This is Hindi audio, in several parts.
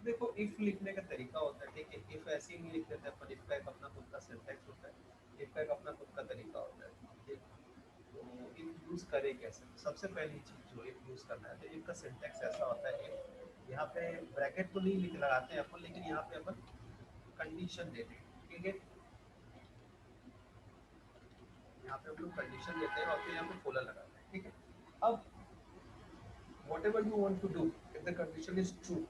देखो इफ लिखने का तरीका होता है, ठीक है, इफ ऐसे ही नहीं लिख देते अपन, इफ का एक अपना खुद का सिंटैक्स होता है, इफ का एक अपना खुद का तरीका होता है, ठीक। तो इफ यूज करें कैसे, तो सबसे पहली चीज जो इफ यूज करना है, तो इफ का सिंटैक्स ऐसा होता है, इफ यहाँ पे ब्रैकेट तो नहीं लिख लगाते हैं अपन, लेकिन यहाँ पे अपन कंडीशन देते हैं, ठीक है, यहाँ पे हम लोग कंडीशन देते हैं और फिर यहाँ पे कोलन लगाते हैं, ठीक है। अब whatever you want to do, if the condition is true,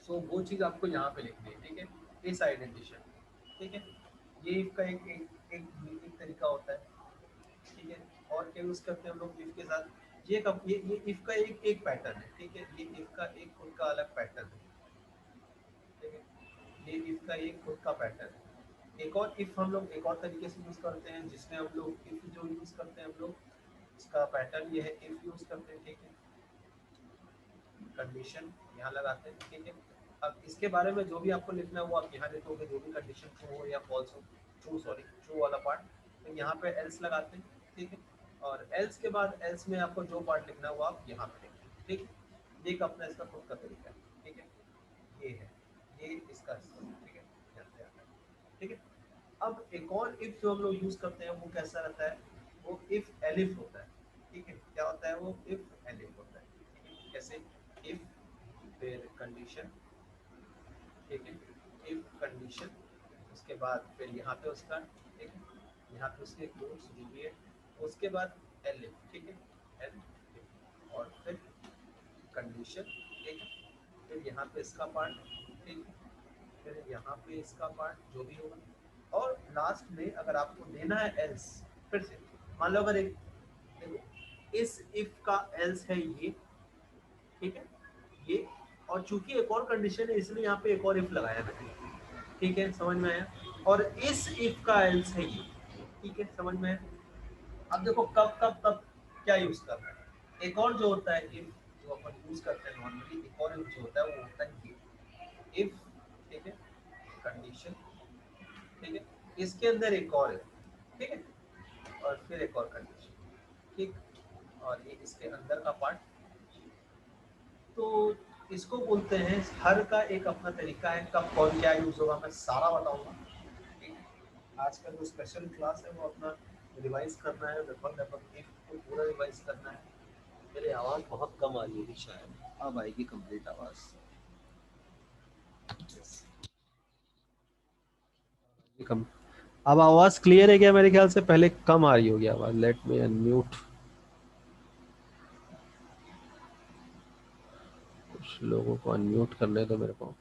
सो वो चीज आपको यहाँ पे लिखनी है, ठीक है, इस आइडेंटिशन, ठीक है। ये इफ का एक तरीका होता है, ठीक है। और क्या यूज करते हैं हम लोग इफ के साथ, ये इफ का एक पैटर्न है, ठीक है, ये इफ का एक खुद का अलग पैटर्न है, ठीक है, ये इफ का एक खुद का पैटर्न है। एक और इफ हम लोग एक और तरीके से यूज करते हैं, जिसमें हम लोग इफ जो यूज करते हैं हम लोग, इसका पैटर्न ये है, इफ यूज करते हैं, ठीक है, कंडीशन यहाँ लगाते हैं, ठीक है। अब इसके बारे में जो भी आपको लिखना है वो आप यहाँ लिखोगे, जो भी कंडीशन ट्रू हो या फॉल्स हो, ट्रू वाला पार्ट, तो यहाँ पे एल्स लगाते हैं, ठीक है। और एल्स के बाद एल्स में आपको जो पार्ट लिखना है वो आप यहाँ पे लिखें, ठीक है। ये एक अपना इसका खुद का तरीका है, ठीक है, ये है, ये इसका हिस्सा है, ठीक है, यहाँ पे आता है, ठीक है। अब एक और इफ जो हम लोग यूज करते हैं वो कैसा रहता है, वो इफ एलिफ होता है, ठीक है। क्या होता है वो, इफ एलिफ होता है, ठीक है। कैसे, इफ फिर कंडीशन, ठीक है, इफ कंडीशन, उसके बाद फिर यहाँ पे उसका, ठीक है, यहाँ पे उसके कोट्स जो भी है, उसके बाद एल, ठीक है, एल, और फिर कंडीशन, ठीक है, फिर यहाँ पे इसका पार्ट, ठीक है, फिर यहाँ पे इसका पार्ट जो भी होगा, और लास्ट में अगर आपको देना है एल्स, फिर से मान लो अगर एक, देखो इस इफ का एल्स है ये, ठीक है, ये, और चूंकि एक और कंडीशन है इसलिए यहाँ पे एक और इफ लगाया मैंने, ठीक है, समझ में आया। और इस इफ का एल्स है ये, ठीक है, समझ में आया। अब देखो कब कब कब क्या यूज करना है, एक और जो होता है इफ जो अपन यूज करते हैं नॉर्मली, एक और इफ जो होता है वो होता है ये इफ, ठीक है, कंडीशन, ठीक है, इसके अंदर एक और है, ठीक है, और फिर एक और कंडीशन, ठीक, और ये इसके अंदर का पार्ट। तो इसको बोलते हैं, हर का एक अपना तरीका है, कब कौन क्या यूज होगा मैं सारा बताऊंगा, ठीक है। आज का जो स्पेशल क्लास है वो अपना रिवाइज करना है, लगभग एक को पूरा रिवाइज करना है। मेरी आवाज़ बहुत कम आ रही है शायद, अब आएगी कंप्लीट आवाज़। कम, अब आवाज़ क्लियर है क्या? मेरे ख्याल से पहले कम आ रही होगी आवाज़। लेट मी अनम्यूट, कुछ लोगों को अनम्यूट करने दो मेरे को।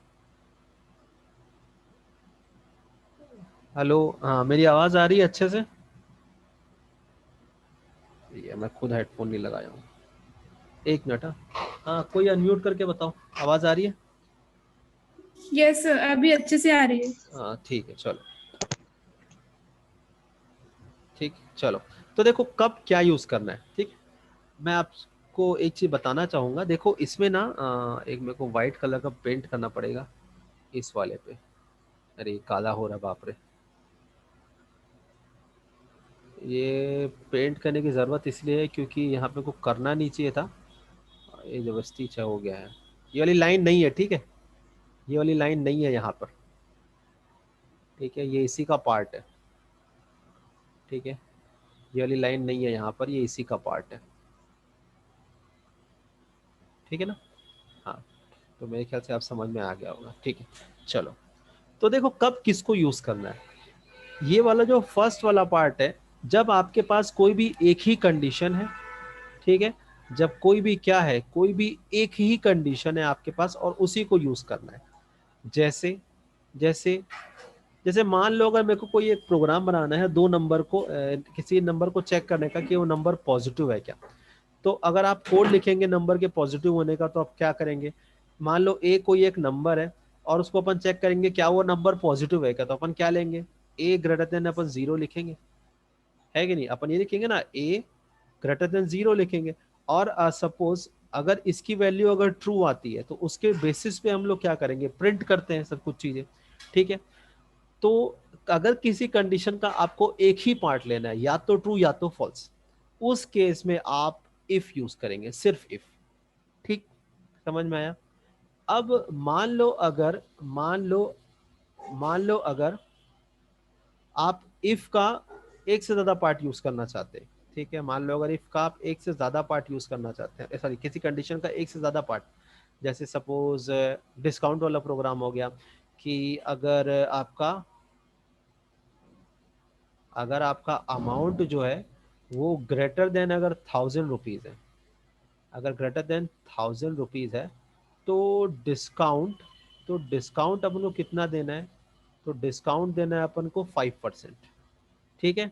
हेलो, हाँ मेरी आवाज़ आ रही है अच्छे से? ये मैं खुद हेडफोन नहीं लगाया हूँ, एक मिनट। हाँ कोई अनम्यूट करके बताओ, आवाज़ आ रही है? यस अभी अच्छे से आ रही है। हाँ ठीक है, चलो ठीक, चलो। तो देखो कब क्या यूज़ करना है, ठीक। मैं आपको एक चीज़ बताना चाहूँगा, देखो इसमें ना एक मेरे को वाइट कलर का पेंट करना पड़ेगा इस वाले पे। अरे काला हो रहा बाप रे। ये पेंट करने की ज़रूरत इसलिए है क्योंकि यहाँ पे को करना नहीं चाहिए था, ये जबरदस्ती अच्छा हो गया है। ये वाली लाइन नहीं है, ठीक है, ये वाली लाइन नहीं है यहाँ पर, ठीक है, ये इसी का पार्ट है, ठीक है, ये वाली लाइन नहीं है यहाँ पर, ये इसी का पार्ट है, ठीक है ना। हाँ, तो मेरे ख्याल से आप समझ में आ गया होगा, ठीक है। चलो, तो देखो कब किसको यूज़ करना है। ये वाला जो फर्स्ट वाला पार्ट है, जब आपके पास कोई भी एक ही कंडीशन है, ठीक है, जब कोई भी क्या है, कोई भी एक ही कंडीशन है आपके पास और उसी को यूज़ करना है। जैसे जैसे जैसे मान लो अगर मेरे को कोई एक प्रोग्राम बनाना है, दो नंबर को किसी नंबर को चेक करने का कि वो नंबर पॉजिटिव है क्या। तो अगर आप कोड लिखेंगे नंबर के पॉजिटिव होने का, तो आप क्या करेंगे, मान लो ए कोई एक नंबर है और उसको अपन चेक करेंगे क्या वो नंबर पॉजिटिव है क्या, तो अपन क्या लेंगे, ए ग्रेटर देन अपन जीरो लिखेंगे, है कि नहीं। अपन ये लिखेंगे ना, ए ग्रेटर देन जीरो लिखेंगे। और सपोज अगर इसकी वैल्यू अगर ट्रू आती है तो उसके बेसिस पे हम लोग क्या करेंगे, प्रिंट करते हैं सब कुछ चीजें, ठीक है। तो अगर किसी कंडीशन का आपको एक ही पार्ट लेना है, या तो ट्रू या तो फॉल्स, उस केस में आप इफ यूज करेंगे, सिर्फ इफ, ठीक, समझ में आया। अब मान लो अगर आप इफ का एक से ज्यादा पार्ट यूज करना चाहते हैं, ठीक है, मान लो अगर इफ का आप एक से ज्यादा पार्ट यूज करना चाहते हैं, सॉरी किसी कंडीशन का एक से ज्यादा पार्ट, जैसे सपोज डिस्काउंट वाला प्रोग्राम हो गया कि अगर आपका अमाउंट जो है वो ग्रेटर देन अगर 1000 रुपीज है, अगर ग्रेटर देन 1000 रुपीज है, तो डिस्काउंट अपन को कितना देना है, तो डिस्काउंट देना है अपन को 5%, ठीक है।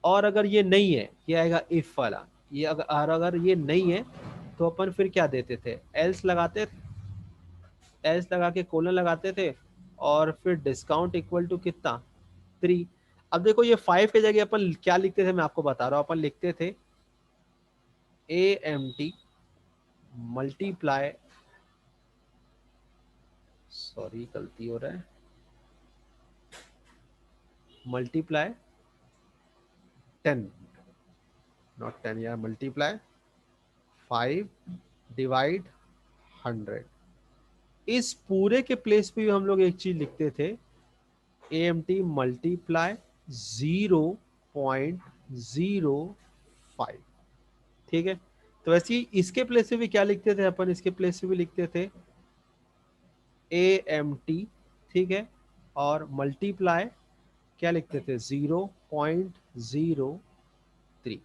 और अगर ये नहीं है, ये आएगा इफ वाला, ये अगर ये नहीं है तो अपन फिर क्या देते थे, एल्स लगा के कोलन लगाते थे, और फिर डिस्काउंट इक्वल टू कितना, 3। अब देखो ये 5 के जगह अपन क्या लिखते थे, मैं आपको बता रहा हूँ, अपन लिखते थे AMT मल्टीप्लाई, सॉरी गलती हो रहा है, मल्टीप्लाई 10, नॉट 10 यार, मल्टीप्लाई 5 डिवाइड 100। इस पूरे के प्लेस पे हम लोग एक चीज लिखते थे, AMT मल्टीप्लाई 0.05, ठीक है। तो वैसे ही इसके प्लेस पे भी क्या लिखते थे अपन, इसके प्लेस पे भी लिखते थे AMT, ठीक है, और मल्टीप्लाई क्या लिखते थे, 0.03,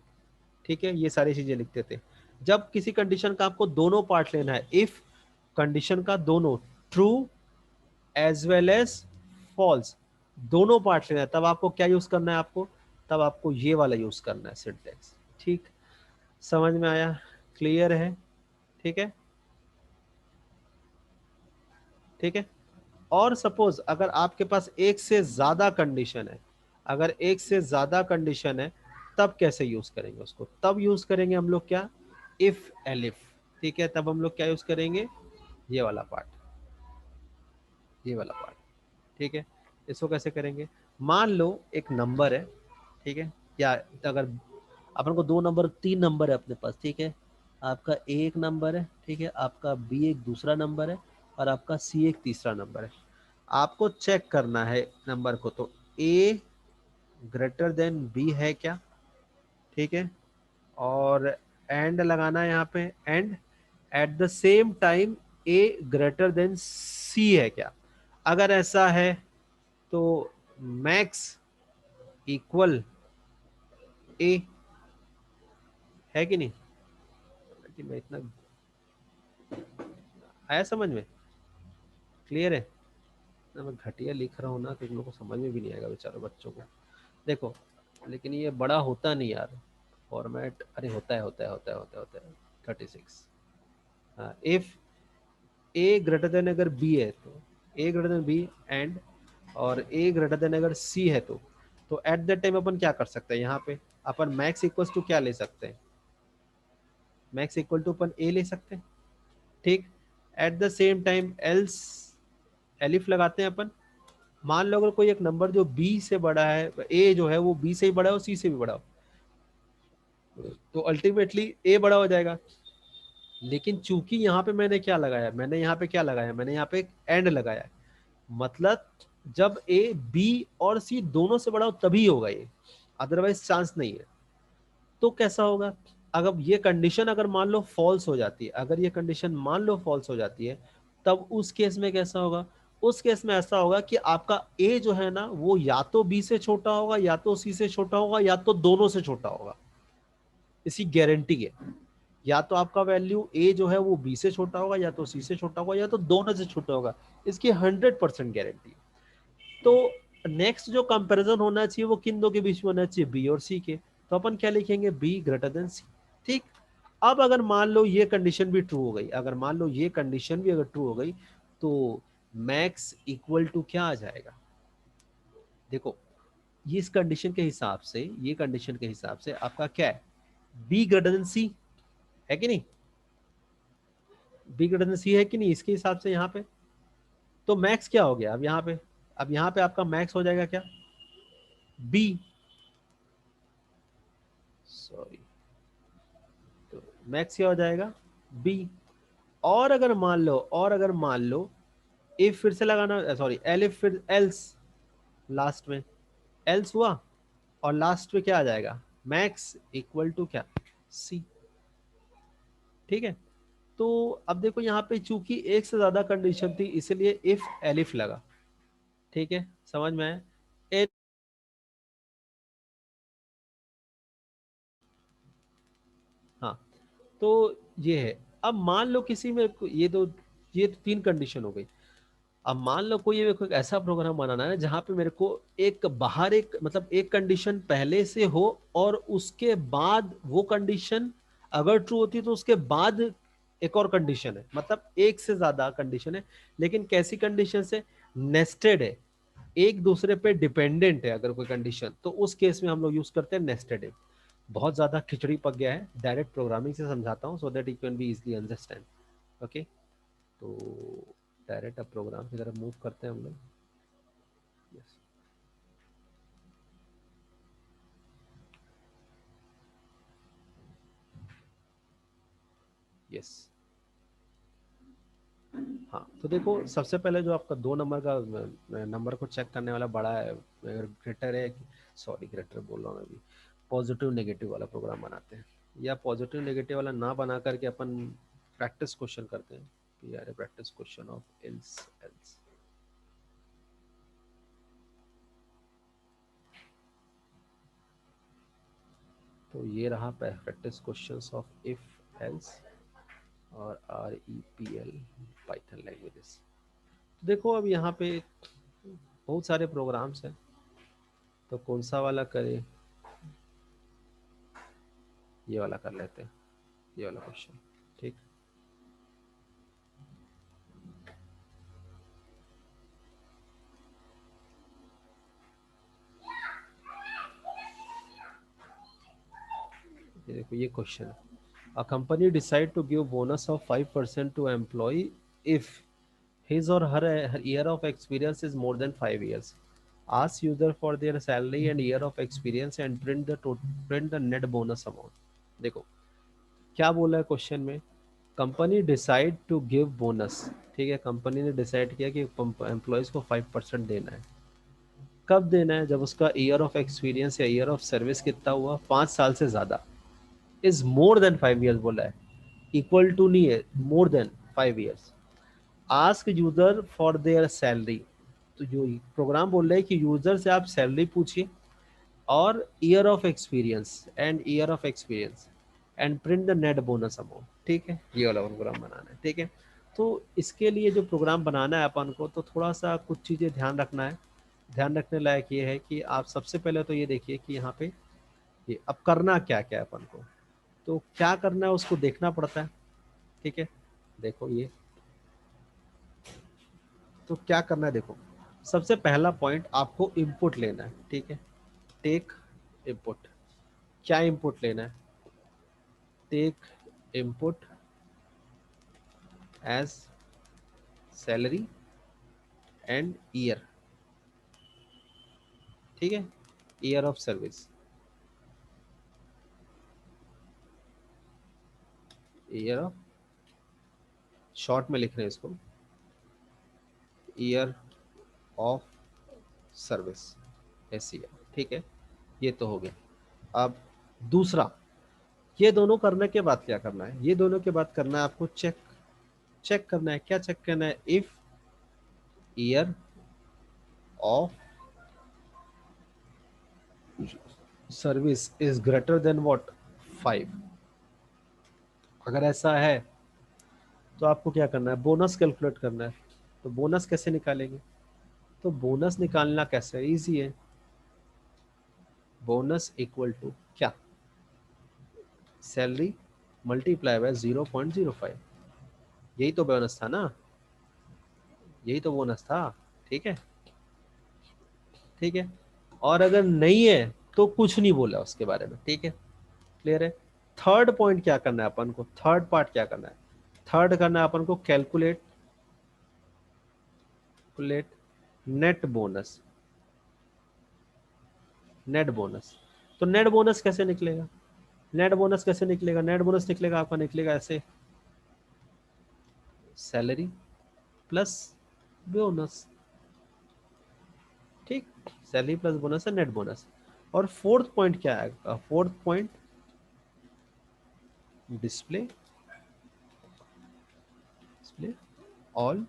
ठीक है, ये सारी चीजें लिखते थे। जब किसी कंडीशन का आपको दोनों पार्ट लेना है, इफ कंडीशन का दोनों true as well as false दोनों पार्ट लेना है, तब आपको क्या यूज करना है, तब आपको ये वाला यूज करना है सिंटेक्स, ठीक। समझ में आया, क्लियर है, ठीक है, ठीक है। और सपोज अगर आपके पास एक से ज्यादा कंडीशन है, अगर एक से ज्यादा कंडीशन है, तब कैसे यूज करेंगे उसको, तब यूज करेंगे हम लोग क्या, इफ एलिफ, ठीक है, तब हम लोग क्या यूज करेंगे, ये वाला पार्ट, ये वाला पार्ट, ठीक है। इसको कैसे करेंगे, मान लो एक नंबर है, ठीक है, या अगर अपन को दो नंबर तीन नंबर है अपने पास, ठीक है, आपका ए एक नंबर है, ठीक है, आपका बी एक दूसरा नंबर है, और आपका सी एक तीसरा नंबर है। आपको चेक करना है नंबर को, तो ए ग्रेटर देन बी है क्या, ठीक है, और एंड लगाना है यहाँ पे, and at the same time A greater than C है क्या। अगर ऐसा है तो मैक्स इक्वल ए, है कि नहीं, कि मैं इतना आया समझ में, क्लियर है ना, मैं घटिया लिख रहा हूँ ना, तो इन लोगों को समझ में भी नहीं आएगा बेचारों बच्चों को, देखो, लेकिन ये बड़ा होता नहीं यार फॉर्मेट, अरे होता है 36। हाँ, इफ ए ग्रेटर देन अगर बी है तो ए ग्रेटर देन बी, एंड और ए ग्रेटर देन अगर सी है तो एट दैट टाइम अपन क्या कर सकते हैं, यहाँ पे अपन मैक्स इक्वल टू क्या ले सकते हैं, मैक्स इक्वल टू अपन ए ले सकते हैं, ठीक। Eight the same time else elif लगाते हैं अपन, मान लो अगर कोई एक नंबर जो बी से बड़ा है, ए जो है वो बी से ही बड़ा हो, सी से भी बड़ा हो, तो अल्टीमेटली ए बड़ा हो जाएगा। लेकिन चूंकि यहाँ पे मैंने यहाँ पे एक एंड लगाया है, मतलब जब ए बी और सी दोनों से बड़ा हो तभी होगा ये, अदरवाइज चांस नहीं है। तो कैसा होगा, अगर ये कंडीशन अगर मान लो फॉल्स हो जाती है, अगर ये कंडीशन मान लो फॉल्स हो जाती है, तब उस केस में कैसा होगा, उस केस में ऐसा होगा कि आपका ए जो है ना वो या तो बी से छोटा होगा, या तो सी से छोटा होगा, या तो दोनों से छोटा होगा, इसकी गारंटी है। या तो आपका वैल्यू ए जो है वो बी से छोटा होगा, या तो सी से छोटा होगा, या तो दोनों से छोटा होगा, इसकी 100% गारंटी। तो नेक्स्ट जो कंपैरिजन होना चाहिए वो किन दो के बीच में होना चाहिए, बी और सी के, तो अपन क्या लिखेंगे, बी ग्रेटर देन सी, ठीक। अब अगर मान लो ये कंडीशन भी ट्रू हो गई, अगर मान लो ये कंडीशन भी अगर ट्रू हो गई, तो मैक्स इक्वल टू क्या आ जाएगा, देखो ये इस कंडीशन के हिसाब से, ये कंडीशन के हिसाब से आपका क्या है, बी ग्रेटर देन सी, है कि नहीं, बी ग्रेटर देन सी है कि नहीं इसके हिसाब से यहाँ पे, तो मैक्स क्या हो गया अब यहाँ पे, अब यहाँ पे आपका मैक्स हो जाएगा क्या, बी, सॉरी, तो मैक्स क्या हो जाएगा, बी। और अगर मान लो इफ फिर से लगाना, सॉरी एलिफ फिर एल्स लास्ट में, एल्स हुआ और लास्ट में क्या आ जाएगा, मैक्स इक्वल टू क्या, सी। ठीक है, तो अब देखो यहाँ पे चूंकि एक से ज्यादा कंडीशन थी इसलिए इफ एलिफ लगा। ठीक है, समझ में आया। ए- हाँ, तो ये है। अब मान लो किसी में ये तो तीन कंडीशन हो गई। अब मान लो कोई मेरे को एक ऐसा प्रोग्राम बनाना है जहां पे मेरे को एक बाहर एक मतलब एक कंडीशन पहले से हो और उसके बाद वो कंडीशन अगर ट्रू होती है तो उसके बाद एक और कंडीशन है, मतलब एक से ज्यादा कंडीशन है, लेकिन कैसी कंडीशन से, नेस्टेड है, एक दूसरे पे डिपेंडेंट है। अगर कोई कंडीशन तो उस केस में हम लोग यूज करते हैं नेस्टेड है। बहुत ज्यादा खिचड़ी पक गया है, डायरेक्ट प्रोग्रामिंग से समझाता हूँ so that you can be easily understand. Okay, तो डायरेक्ट अब प्रोग्राम की तरफ मूव करते हैं हम लोग। Yes, yes. हाँ, तो देखो सबसे पहले जो आपका 2 नंबर का नंबर को चेक करने वाला बड़ा है, ग्रेटर है, सॉरी ग्रेटर बोल रहा हूँ मैं अभी, पॉजिटिव नेगेटिव वाला प्रोग्राम बनाते हैं, या पॉजिटिव नेगेटिव वाला ना बना करके अपन प्रैक्टिस क्वेश्चन करते हैं। यार practice question of else else. तो ये रहा practice questions of if else और REPL पाइथन लैंग्वेजेस। देखो अब यहाँ पे बहुत सारे प्रोग्राम्स हैं, तो कौन सा वाला करें, ये वाला कर लेते हैं, ये वाला क्वेश्चन। ठीक, ये देखो ये क्वेश्चन है, a company decide to give bonus of 5% to employ इफ his or her year of experience is more than 5 years. Ask user for their salary and year of experience and print the net bonus amount. देखो क्या बोला है क्वेश्चन में, company decide to give bonus. ठीक है, कंपनी ने डिसाइड किया कि एम्प्लॉयज को 5% देना है। कब देना है, जब उसका ईयर ऑफ एक्सपीरियंस या ईयर ऑफ सर्विस कितना हुआ, 5 साल से ज्यादा, इज मोर देन 5 ईयर्स बोला है, इक्वल टू नहीं है, more than 5 years. Ask user for their salary, तो जो प्रोग्राम बोल रहे हैं कि यूजर से आप सैलरी पूछिए और year of experience and print the net bonus amount. ठीक है, ये वाला प्रोग्राम बनाना है। ठीक है, तो इसके लिए जो प्रोग्राम बनाना है अपन को, तो थोड़ा सा कुछ चीज़ें ध्यान रखना है। ध्यान रखने लायक ये है कि आप सबसे पहले तो ये देखिए कि यहाँ पे ये अब करना क्या क्या है अपन को, तो क्या करना है उसको देखना पड़ता है। ठीक है, देखो ये, तो क्या करना है, देखो सबसे पहला पॉइंट आपको इनपुट लेना है। ठीक है, टेक इनपुट, क्या इनपुट लेना है, take input as salary and year. ठीक है, year of service, year of, short में लिख रहे हैं इसको, ईयर ऑफ सर्विस, SER। ठीक है, ये तो हो गया। अब दूसरा, ये दोनों करने के बाद क्या करना है, ये दोनों के बाद करना है आपको चेक, चेक करना है, क्या चेक करना है, if year of service is greater than what, 5। अगर ऐसा है तो आपको क्या करना है, बोनस कैलकुलेट करना है। तो बोनस कैसे निकालेंगे, तो बोनस निकालना कैसे, इजी है, बोनस इक्वल टू क्या, सैलरी मल्टीप्लाई बाय 0.05। यही तो बोनस था ना, यही तो बोनस था। ठीक है, ठीक है, और अगर नहीं है तो कुछ नहीं बोला उसके बारे में। ठीक है, क्लियर है। थर्ड पॉइंट क्या करना है अपन को, थर्ड पार्ट क्या करना है, थर्ड करना है अपन को calculate calculate net bonus, net bonus. तो नेट बोनस कैसे निकलेगा, नेट बोनस कैसे निकलेगा, नेट बोनस निकलेगा आपका, निकलेगा ऐसे, सैलरी प्लस बोनस, ठीक, सैलरी प्लस बोनस है नेट बोनस। और फोर्थ पॉइंट क्या आएगा, fourth point display, display all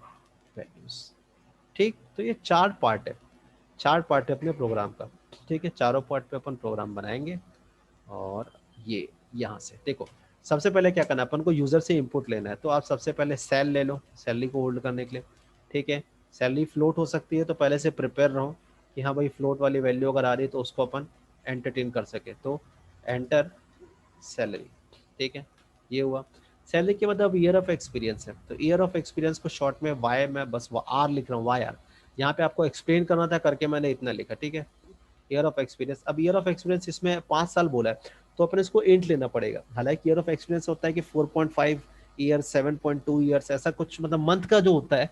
values, ठीक। तो ये चार पार्ट है, चार पार्ट है अपने प्रोग्राम का, ठीक है। चारों पार्ट पे अपन प्रोग्राम बनाएंगे। और ये यहाँ से देखो, सबसे पहले क्या करना है अपन को, यूजर से इनपुट लेना है। तो आप सबसे पहले सेल ले लो, सैलरी को होल्ड करने के लिए, ठीक है। सैलरी फ्लोट हो सकती है तो पहले से प्रिपेयर रहो कि हाँ भाई फ्लोट वाली वैल्यू अगर आ रही है तो उसको अपन एंटरटेन कर सके। तो एंटर सैलरी, ठीक है। ये हुआ। सैलरी के बाद अब ईयर ऑफ एक्सपीरियंस है, तो ईयर ऑफ एक्सपीरियंस को शॉर्ट में वाई, मैं बस आर लिख रहा हूँ, वाई आर। यहाँ पे आपको एक्सप्लेन करना था करके मैंने इतना लिखा, ठीक है। ईयर ऑफ एक्सपीरियंस, अब ईयर ऑफ एक्सपीरियंस इसमें 5 साल बोला है तो अपन इसको इंट लेना पड़ेगा। हालांकि ईयर ऑफ एक्सपीरियंस होता है कि 4.5 ईयर, 7.2 ईयर्स, ऐसा कुछ मतलब मंथ का जो होता है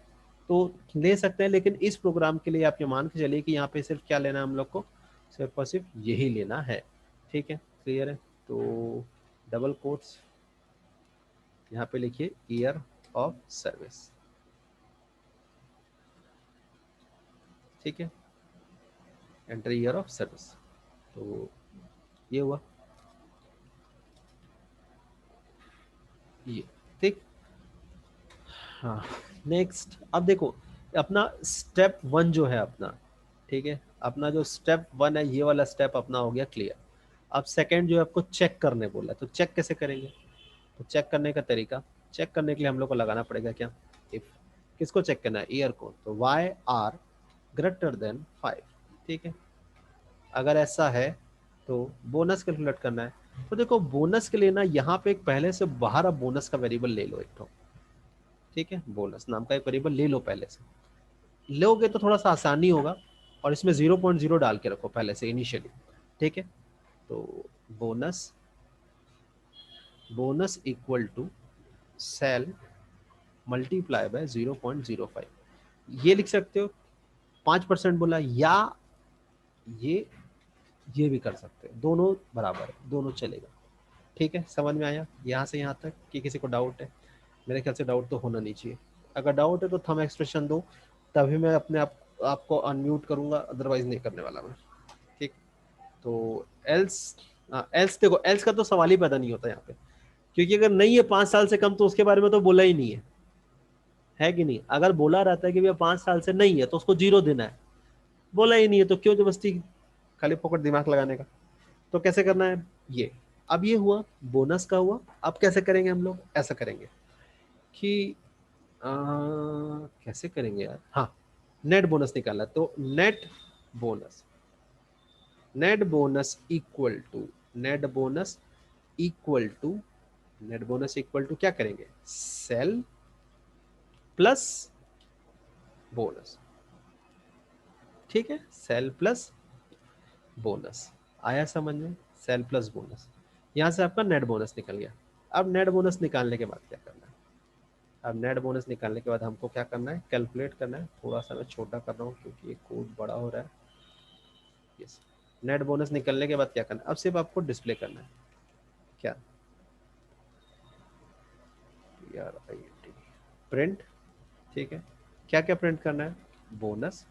तो ले सकते हैं। लेकिन इस प्रोग्राम के लिए आप ये मान के चलिए कि यहाँ पे सिर्फ क्या लेना है हम लोग को, सिर्फ और सिर्फ यही लेना है, ठीक है। क्लियर है। तो डबल कोट्स यहाँ पे लिखिए ईयर ऑफ सर्विस, ठीक है। एंटर ईयर ऑफ सर्विस, तो ये हुआ, ये, ठीक। हाँ, नेक्स्ट अब देखो अपना स्टेप 1 जो है अपना, ठीक है। अपना जो स्टेप 1 है ये वाला स्टेप अपना हो गया क्लियर। अब सेकंड जो है आपको चेक करने बोला है, तो चेक कैसे करेंगे, तो चेक करने का तरीका, चेक करने के लिए हम लोग को लगाना पड़ेगा क्या, इफ, किसको चेक करना है, ईयर को। तो वाई आर ग्रेटर देन 5, ठीक है। अगर ऐसा है तो बोनस कैलकुलेट करना है। तो देखो बोनस के लिए ना यहाँ पे एक पहले से बाहर आप बोनस का वेरिएबल ले लो एक तो, ठीक है। बोनस नाम का एक वेरिएबल ले लो, पहले से लोगे तो थोड़ा सा आसानी होगा। और इसमें 0.0 डाल के रखो पहले से इनिशियली, ठीक है। तो bonus, bonus equal to sal multiply by 0.05, ये लिख सकते हो। 5% बोला, या ये भी कर सकते हो, दोनों बराबर है, दोनों चलेगा, ठीक है। समझ में आया यहाँ से यहाँ तक कि किसी को डाउट है? मेरे ख्याल से डाउट तो होना नहीं चाहिए। अगर डाउट है तो थंब एक्सप्रेशन दो, तभी मैं अपने आपको अनम्यूट करूंगा, अदरवाइज नहीं करने वाला मैं, ठीक। तो एल्स, एल्स देखो, एल्स का तो सवाल ही पैदा नहीं होता यहाँ पे, क्योंकि अगर नहीं है 5 साल से कम तो उसके बारे में तो बोला ही नहीं है कि नहीं। अगर बोला रहता है कि भैया 5 साल से नहीं है तो उसको 0 देना है, बोला ही नहीं है तो क्यों जबरदस्ती खाली फोकट दिमाग लगाने का। तो कैसे करना है ये, अब ये हुआ बोनस का हुआ। अब कैसे करेंगे हम लोग, ऐसा करेंगे कि कैसे करेंगे यार, हाँ, नेट बोनस निकालना। तो net bonus, net bonus equal to, net bonus equal to, net bonus equal to क्या करेंगे, सेल प्लस बोनस, ठीक है। सेल प्लस बोनस, आया समझ में, सेल प्लस बोनस। यहां से आपका नेट बोनस निकल गया। अब नेट बोनस निकालने के बाद क्या करना है, अब नेट बोनस निकालने के बाद हमको क्या करना है, कैलकुलेट करना है। थोड़ा सा मैं छोटा कर रहा हूँ क्योंकि ये कोड बड़ा हो रहा है। यस, नेट बोनस निकलने के बाद क्या करना है, अब सिर्फ आपको डिस्प्ले करना है क्या, यार प्रिंट, ठीक है। क्या क्या प्रिंट करना है, bonus,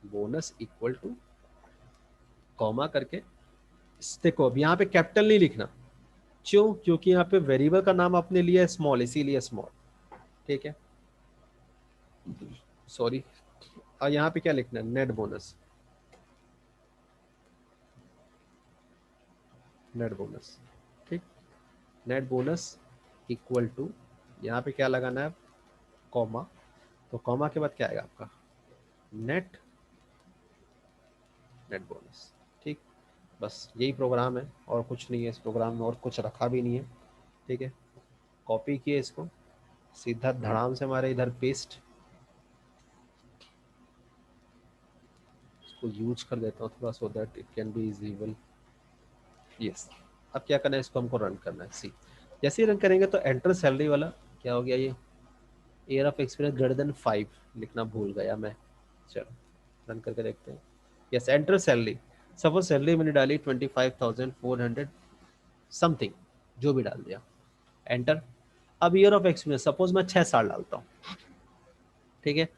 bonus equal two comma करके, देखो अब यहाँ पे कैपिटल नहीं लिखना, क्यों, क्योंकि यहाँ पे वेरिएबल का नाम आपने लिया है स्मॉल, इसीलिए स्मॉल, ठीक है। सॉरी, और यहाँ पे क्या लिखना है, नेट बोनस, नेट बोनस, ठीक। नेट बोनस इक्वल टू, यहाँ पे क्या लगाना है, कॉमा। तो कॉमा के बाद क्या आएगा आपका, नेट, नेट बोनस, ठीक। बस यही प्रोग्राम है और कुछ नहीं है इस प्रोग्राम में, और कुछ रखा भी नहीं है, ठीक है। कॉपी किए इसको, सीधा धड़ाम से हमारे इधर पेस्ट, इसको यूज कर देता हूँ थोड़ा, so that it can be legible. Yes, अब क्या करना है, इसको हमको रन करना है। सी, जैसे ही रन करेंगे तो एंटर सैलरी वाला क्या हो गया, ये year of experience greater than 5 लिखना भूल गया मैं। चलो रन करके देखते हैं। Yes, enter salary, suppose salary मैंने डाली 25,400 समथिंग, जो भी डाल दिया, एंटर। अब ईयर ऑफ एक्सपीरियंस सपोज मैं 6 साल डालता हूँ, ठीक है,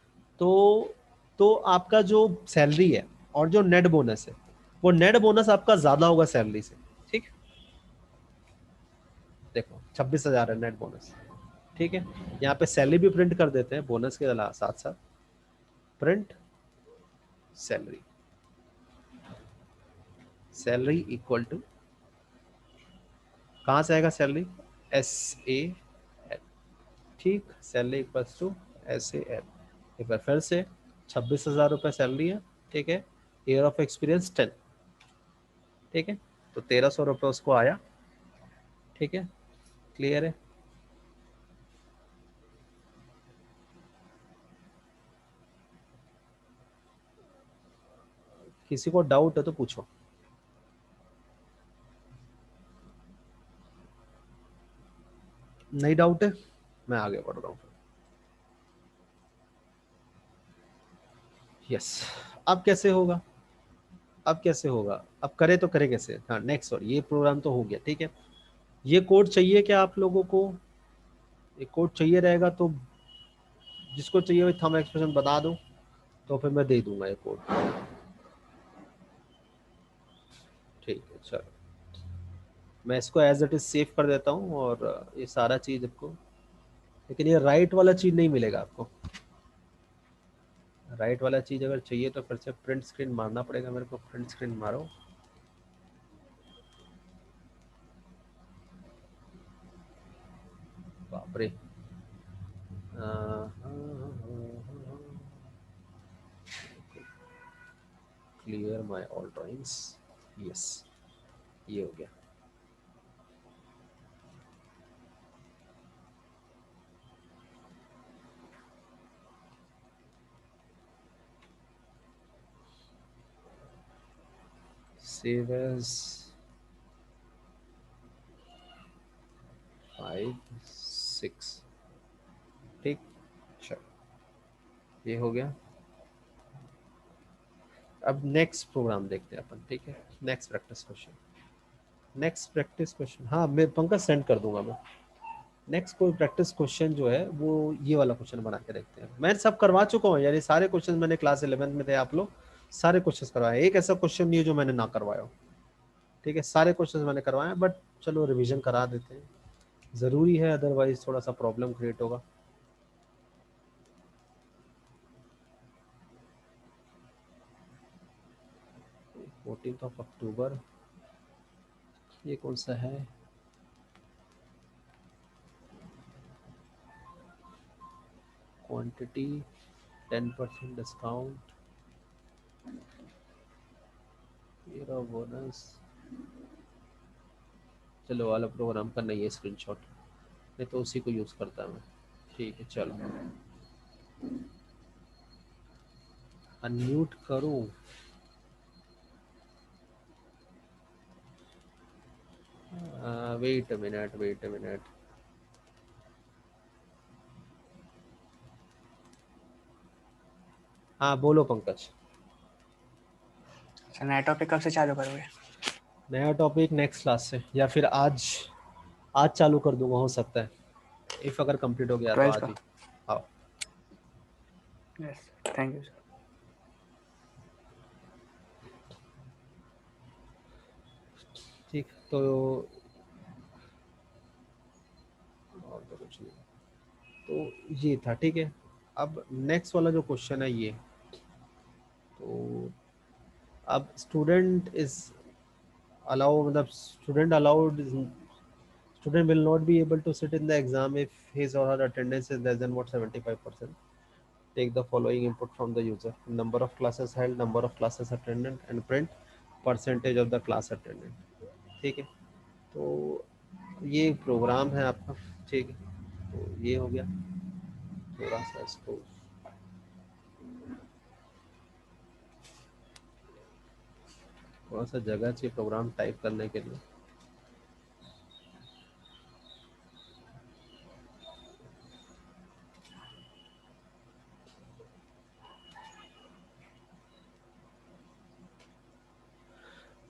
तो आपका जो सैलरी है और जो नेट बोनस है, वो नेट बोनस आपका ज्यादा होगा सैलरी से, ठीक। देखो 26,000 है नेट बोनस, ठीक है। यहाँ पे सैलरी भी प्रिंट कर देते हैं बोनस के साथ साथ, print salary, salary equal to, कहाँ से आएगा सैलरी, SAL, ठीक, सैलरी इक्वल्स टू SAL। एक बार फिर से 26,000 रुपये सैलरी है, ठीक है, ईयर ऑफ एक्सपीरियंस 10, ठीक है, तो 1,300 रुपये उसको आया, ठीक है, क्लियर है। किसी को डाउट है तो पूछो। नहीं डाउट है, मैं आगे बढ़ रहा हूँ। यस, अब कैसे होगा, अब कैसे होगा, अब करे तो करे कैसे, हाँ नेक्स्ट, और ये प्रोग्राम तो हो गया, ठीक है। ये कोड चाहिए क्या आप लोगों को, ये कोड चाहिए रहेगा तो जिसको चाहिए वो थंब एक्सप्रेशन बता दो, तो फिर मैं दे दूंगा ये कोड, ठीक है। चलो मैं इसको एज इट इज सेव कर देता हूँ, और ये सारा चीज आपको, लेकिन ये राइट वाला चीज नहीं मिलेगा आपको, राइट वाला चीज अगर चाहिए तो फिर से प्रिंट स्क्रीन मारना पड़ेगा मेरे को, प्रिंट स्क्रीन मारो, बाप रे, clear my all drawings, yes, ये हो गया। सेव एज 5 6, ठीक, चलो ये हो गया। अब नेक्स्ट प्रोग्राम देखते हैं अपन, ठीक है, next practice question, next practice question, हाँ मैं पंकज सेंड कर दूंगा मैं। नेक्स्ट कोई प्रैक्टिस क्वेश्चन जो है वो ये वाला क्वेश्चन बना के देखते हैं, मैं सब करवा चुका हूँ, यानी सारे क्वेश्चन मैंने क्लास 11 में थे, आप लोग सारे क्वेश्चन करवाए, एक ऐसा क्वेश्चन नहीं है जो मैंने ना करवाया हो, ठीक है, सारे क्वेश्चन मैंने करवाए, बट चलो रिविजन करा देते हैं, जरूरी है, अदरवाइज थोड़ा सा प्रॉब्लम क्रिएट होगा। 14 अक्टूबर, ये कौन सा है, क्वांटिटी 10% डिस्काउंट, ये रहा बोनस, चलो वाला प्रोग्राम का नहीं है स्क्रीनशॉट, नहीं तो उसी को यूज़ करता मैं, ठीक है। चलो अनम्यूट करूँ, वेट मिनट, वेट मिनट, हाँ बोलो पंकज। अच्छा, नया टॉपिक कब से चालू करोगे? नया टॉपिक नेक्स्ट क्लास से, या फिर आज, आज चालू कर दूंगा, हो सकता है, इफ अगर कंप्लीट हो गया तो 12 आज का? ही। हाँ यस, थैंक यू सर। ठीक, तो और तो कुछ नहीं, तो ये था, ठीक है। अब नेक्स्ट वाला जो क्वेश्चन है ये, तो अब स्टूडेंट इज अलाउ, मतलब student allowed, student will not be able to sit in the exam if his or her attendance is less than what 75%. Take the following input from the user: number of classes held, number of classes attended, and print percentage of the class attended, ठीक है। तो ये प्रोग्राम है आपका, ठीक है, तो ये हो गया, थोड़ा सा इसको थोड़ा सा जगह चाहिए प्रोग्राम टाइप करने के लिए,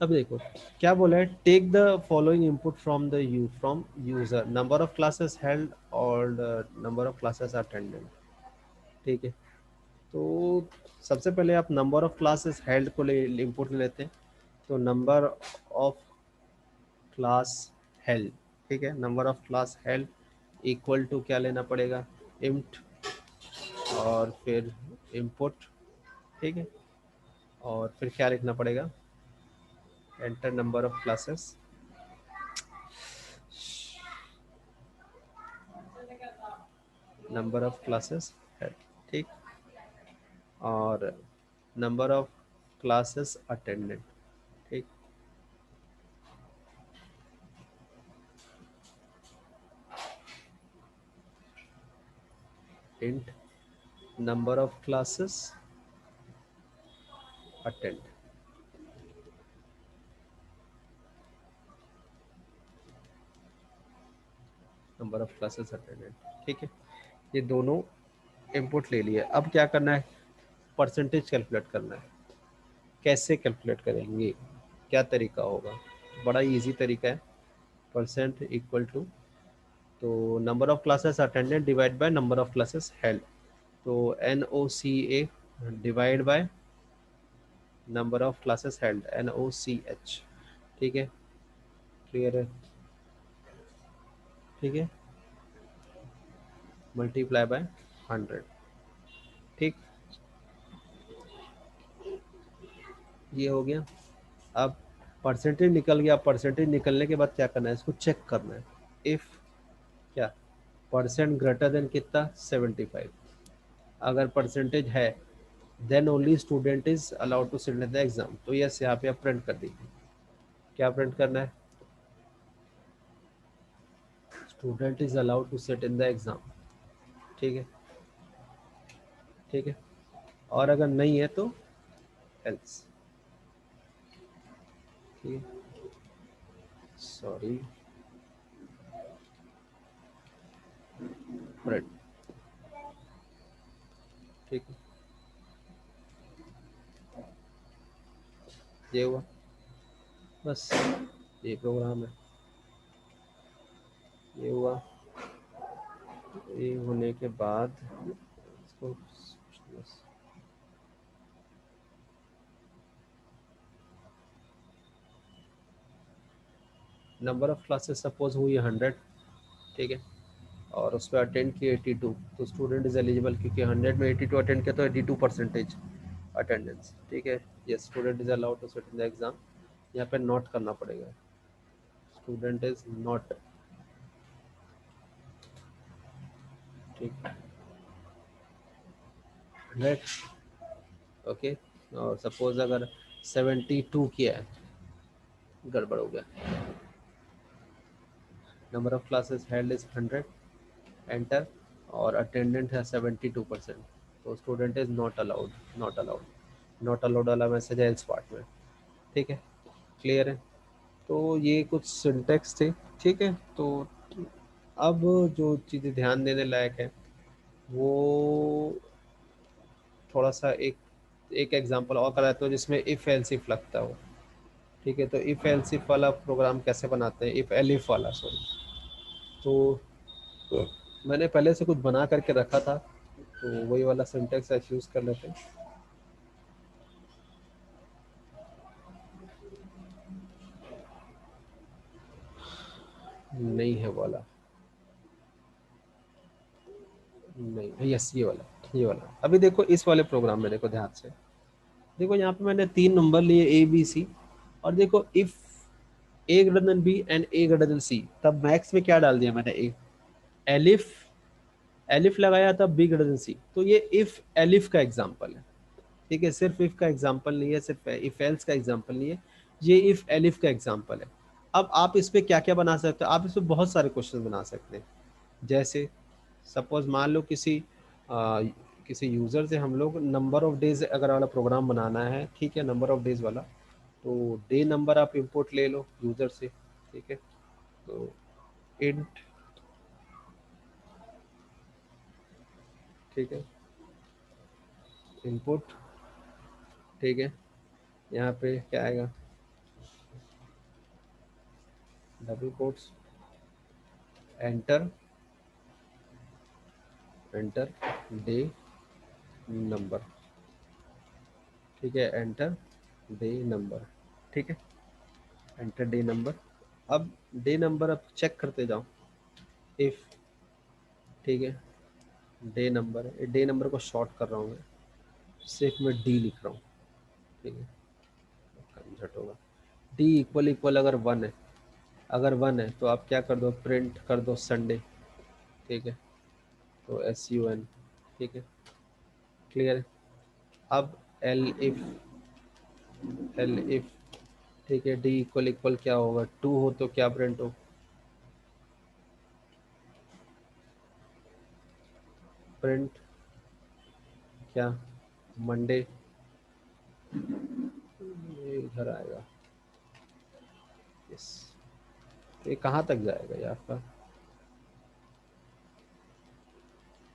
अब देखो क्या बोला है, take the following input from the from user, number of classes held called number of classes attended. ठीक है, तो सबसे पहले आप नंबर ऑफ क्लासेस हेल्ड को ले इंपोर्ट ले लेते हैं। तो नंबर ऑफ क्लास हेल्ड, ठीक है, number of class held equal to क्या लेना पड़ेगा, इंट और फिर इनपुट, ठीक है, और फिर क्या लिखना पड़ेगा, enter number of classes, number of classes है, ठीक, और नंबर ऑफ क्लासेस अटेंडेड, ठीक, int number of classes attend, number of classes attended, ठीक है। ये दोनों इनपुट ले लिए। अब क्या करना है, परसेंटेज कैलकुलेट करना है। कैसे कैलकुलेट करेंगे, क्या तरीका होगा, बड़ा इजी तरीका है। परसेंट इक्वल टू, तो number of classes attended divide by number of classes held, तो NOCA divide by number of classes held, NOCH, ठीक है, क्लियर है, ठीक है, मल्टीप्लाई बाय 100, ठीक, ये हो गया। अब परसेंटेज निकल गया। परसेंटेज निकलने के बाद क्या करना है, इसको चेक करना है। इफ क्या, परसेंट ग्रेटर देन कितना, 75, अगर परसेंटेज है then only student is allowed to sit in the exam. तो यस, यहाँ पे आप प्रिंट कर दीजिए। क्या प्रिंट करना है, student is allowed to sit in the exam, ठीक है, ठीक है, और अगर नहीं है तो एल्स, ठीक है, सॉरी, प्रिंट, ठीक है, ये हुआ, बस ये प्रोग्राम है, ये हुआ। ये होने के बाद इसको बस, नंबर ऑफ क्लासेस सपोज हुई 100, ठीक है, और उस पर अटेंड किए 82, तो स्टूडेंट इज एलिजिबल, क्योंकि 100 में 82 अटेंड किया तो 82% अटेंडेंस, ठीक है। ये student is allowed to sit in the exam, यहाँ पे नोट करना पड़ेगा, स्टूडेंट इज नॉट, ठीक, 100, ओके, और सपोज अगर 72 किया है, गड़बड़ हो गया, number of classes held is 100, enter, और अटेंडेंट है 72%, तो student is not allowed, not allowed, not allowed वाला मैसेज है एल्स पार्ट में, ठीक है, क्लियर है। तो ये कुछ सिंटेक्स थे, ठीक है। तो अब जो चीज़ें ध्यान देने लायक है वो थोड़ा सा एक एक एग्जांपल और कराता हूँ जिसमें इफ़ एल्स इफ लगता हो, ठीक है। तो इफ़ एल्स इफ वाला प्रोग्राम कैसे बनाते हैं, इफ़ एलिफ वाला, सॉरी, तो मैंने पहले से कुछ बना करके रखा था, तो वही वाला सिंटेक्स आज यूज़ कर लेते हैं। नहीं है वाला, नहीं, यस, ये वाला, ये वाला। अभी देखो इस वाले प्रोग्राम में देखो ध्यान से, देखो यहाँ पे मैंने 3 नंबर लिए ABC, और देखो if A greater than B and A greater than C, तब मैक्स में क्या डाल दिया मैंने, ए एलिफ, एलिफ लगाया तब B ग्रेटर देन C। तो ये इफ एलिफ का एग्जांपल है, ठीक है, सिर्फ इफ का एग्जांपल नहीं है, सिर्फ इफ एल्स का एग्जांपल नहीं है, ये इफ एलिफ का एग्जांपल है। अब आप इस पे क्या क्या बना सकते हो, आप इस पे बहुत सारे क्वेश्चन बना सकते हैं। जैसे सपोज मान लो किसी यूज़र से हम लोग नंबर ऑफ डेज अगर वाला प्रोग्राम बनाना है, ठीक है, नंबर ऑफ डेज वाला, तो डे नंबर आप इंपोर्ट ले लो यूज़र से, ठीक है, तो इंट, ठीक है, इनपुट, ठीक है, यहाँ पे क्या आएगा, double quotes, enter, enter day number, ठीक है, एंटर डे नंबर, ठीक है, एंटर डे नंबर। अब डे नंबर अब चेक करते जाओ इफ, ठीक है, डे नंबर है, डे नंबर को शॉर्ट कर रहा हूँ मैं, सिर्फ मैं डी लिख रहा हूँ, ठीक है, झट होगा। डी इक्वल इक्वल अगर वन है, अगर वन है तो आप क्या कर दो, प्रिंट कर दो संडे, ठीक है, तो SUN, ठीक है, क्लियर है। अब एल इफ, ठीक है, डी इक्वल इक्वल क्या होगा, टू हो तो क्या प्रिंट हो, प्रिंट क्या, मंडे, इधर आएगा, यस, ये कहाँ तक जाएगा ये आपका,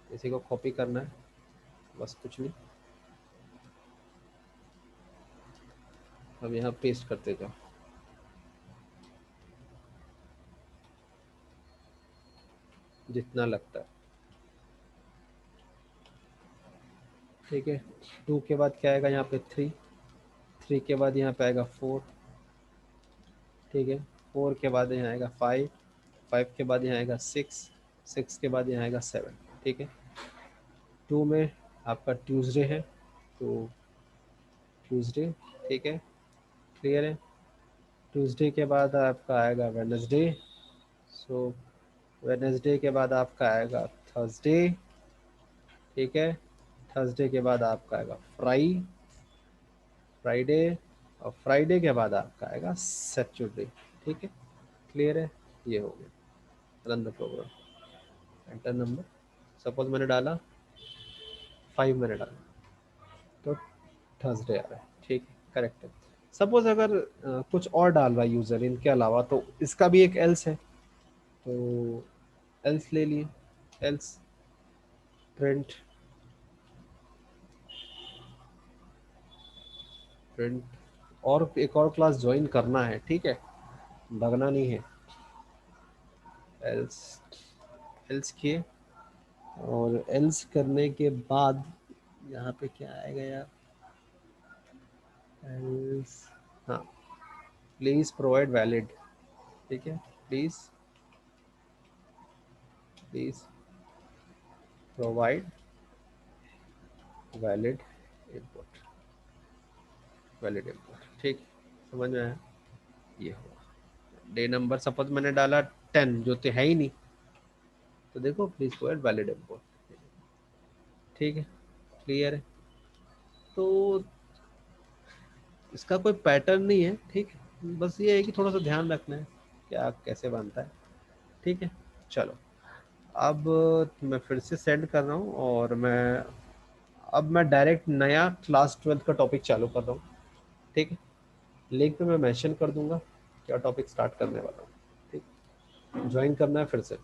इसी को कॉपी करना है, बस कुछ नहीं, अब यहाँ पेस्ट करते जाओ, जितना लगता है, ठीक है। टू के बाद क्या आएगा यहाँ पे, थ्री, थ्री के बाद यहाँ पे आएगा फोर, ठीक है, फोर के बाद यहाँ आएगा फाइव, फाइव के बाद यहाँ आएगा सिक्स, सिक्स के बाद यहाँ आएगा सेवन, ठीक है। टू में आपका ट्यूसडे है, तो ट्यूसडे, ठीक है, क्लियर है। ट्यूसडे के बाद आपका आएगा वेडनेसडे, सो वेडनेसडे के बाद आपका आएगा थर्सडे, ठीक है, थर्सडे के बाद आपका आएगा फ्राइडे, और फ्राइडे के बाद आपका आएगा सैटरडे, ठीक है, क्लियर है। ये हो गया, run the program, enter number, suppose मैंने डाला 5, मैंने डाला तो थर्सडे आ रहा है, ठीक है, करेक्ट है। सपोज अगर कुछ और डाल रहा है यूज़र इनके अलावा, तो इसका भी एक एल्स है, तो एल्स ले लिए, एल्स प्रिंट, प्रिंट, और एक और क्लास ज्वाइन करना है, ठीक है, भगना नहीं है, एल्स, एल्स किए, और एल्स करने के बाद यहाँ पे क्या आएगा यार, एल्स, हाँ, प्लीज प्रोवाइड वैलिड, ठीक है, please, please provide valid input, valid input, ठीक, समझ में आया। ये हुआ डे नंबर, सपोज मैंने डाला 10 जो तो है ही नहीं, तो देखो प्लीज प्रोवाइड वैलिड इनपुट, ठीक है, क्लियर है। तो इसका कोई पैटर्न नहीं है, ठीक है, बस ये है कि थोड़ा सा ध्यान रखना है क्या कैसे बनता है, ठीक है। चलो, अब मैं फिर से सेंड कर रहा हूँ, और मैं डायरेक्ट नया क्लास 12 का टॉपिक चालू कर रहा हूँ, ठीक है, लिंक पे मैं मेंशन कर दूंगा क्या टॉपिक स्टार्ट करने वाला हूँ, ठीक, ज्वाइन करना है फिर से।